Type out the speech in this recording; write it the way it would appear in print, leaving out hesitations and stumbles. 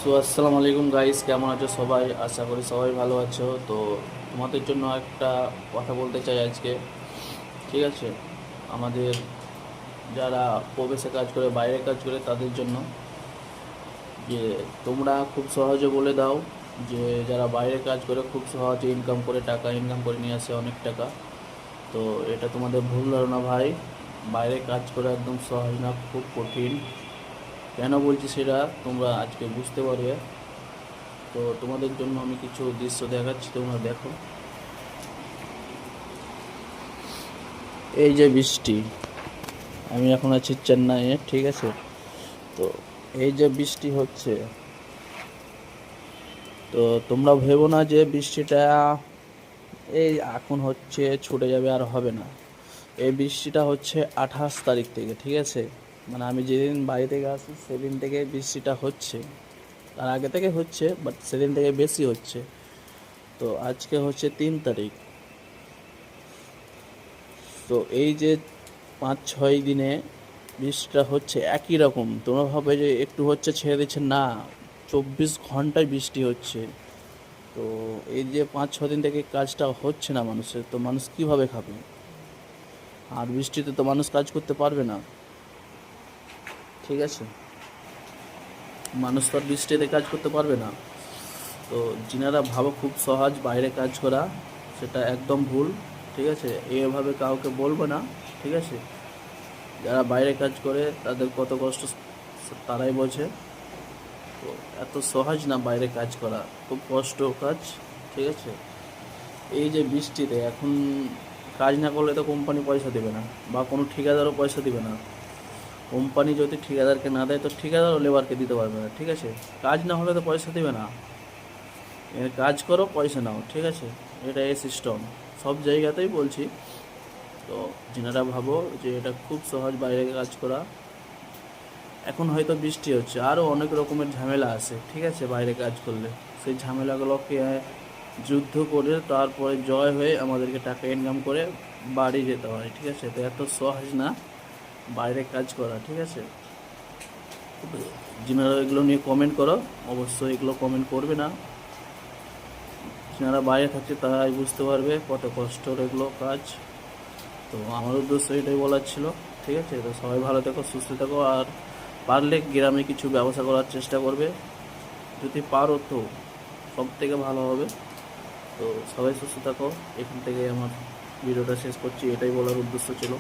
So আসসালামু আলাইকুম guys, কেমন আছো সবাই? আশা করি সবাই ভালো আছো। তো তোমাদের জন্য একটা কথা বলতে চাই আজকে। ঠিক আছে, আমাদের যারা প্রবেশে কাজ করে, বাইরে কাজ করে, তাদের জন্য যে তোমরা খুব সহজে বলে দাও যে যারা বাইরে কাজ করে খুব সহজে ইনকাম করে, টাকা ইনকাম করে নিয়ে আসে অনেক টাকা। তো এটা তোমাদের ভুল ধারণা ভাই। বাইরে কাজ করা একদম সহজ না, খুব কঠিন। কেন বলছি সেটা তোমরা আজকে বুঝতে পারবে। তো তোমাদের জন্য আমি কিছু দৃশ্য দেখাচ্ছি, তোমরা দেখো। এই যে বৃষ্টি, আমি এখন আছি চেন্নাইয়ে, ঠিক আছে? তো এই যে বৃষ্টি হচ্ছে, তো তোমরা ভেবো না যে বৃষ্টিটা এই এখন হচ্ছে ছুটে যাবে আর হবে না। এই বৃষ্টিটা হচ্ছে 28 তারিখ থেকে, ঠিক আছে? মানে আমি যেদিন বাড়ি থেকে আসি সেদিন থেকে বৃষ্টিটা হচ্ছে। তার আগে থেকে হচ্ছে, বাট সেদিন থেকে বেশি হচ্ছে। তো আজকে হচ্ছে 3 তারিখ। তো এই যে 5-6 দিনে বৃষ্টিটা হচ্ছে একই রকম। তোমরা ভাবে যে একটু হচ্ছে ছেড়ে দিচ্ছে, না, 24 ঘন্টায় বৃষ্টি হচ্ছে। তো এই যে 5-6 দিন থেকে কাজটা হচ্ছে না মানুষের, তো মানুষ কিভাবে খাবে? আর বৃষ্টিতে তো মানুষ কাজ করতে পারবে না, ঠিক আছে? মানুষ তো আর বৃষ্টিতে কাজ করতে পারবে না। তো যিনারা ভাবো খুব সহজ বাইরে কাজ করা, সেটা একদম ভুল, ঠিক আছে? এভাবে কাউকে বলবো না, ঠিক আছে? যারা বাইরে কাজ করে তাদের কত কষ্ট তারাই বোঝে। তো এত সহজ না বাইরে কাজ করা, খুব কষ্ট কাজ, ঠিক আছে? এই যে বৃষ্টিতে এখন কাজ না করলে তো কোম্পানি পয়সা দেবে না, বা কোনো ঠিকাদারও পয়সা দেবে না। কোম্পানি যদি ঠিকাদারকে না দেয় তো ঠিকাদারও লেবারকে দিতে পারবে না, ঠিক আছে? কাজ না হলে তো পয়সা দেবে না। কাজ করো, পয়সা নাও, ঠিক আছে? এটা এই সিস্টেম সব জায়গাতেই বলছি। তো যেনারা ভাবো যে এটা খুব সহজ বাইরে কাজ করা, এখন হয়তো বৃষ্টি হচ্ছে, আরও অনেক রকমের ঝামেলা আছে, ঠিক আছে? বাইরে কাজ করলে সেই ঝামেলাগুলোকে যুদ্ধ করে তারপরে জয় হয়ে আমাদেরকে টাকা ইনকাম করে বাড়ি যেতে হয়, ঠিক আছে? তো এত সহজ না বাইরে কাজ করা, ঠিক আছে? যারা এগুলো নিয়ে কমেন্ট করো, অবশ্যই এগুলো কমেন্ট করবে না। যারা বাইরে থাকছে তারাই বুঝতে পারবে কত কষ্টর এগুলো কাজ। তো আমার উদ্দেশ্য এটাই বলার ছিল, ঠিক আছে? তো সবাই ভালো থেকো, সুস্থ থেকো, আর পারলে গ্রামে কিছু ব্যবসা করার চেষ্টা করবে, যদি পারো তো সব থেকে ভালো হবে। তো সবাই সুস্থ থাকো। এখান থেকে আমার ভিডিওটা শেষ করছি, এটাই বলার উদ্দেশ্য ছিল।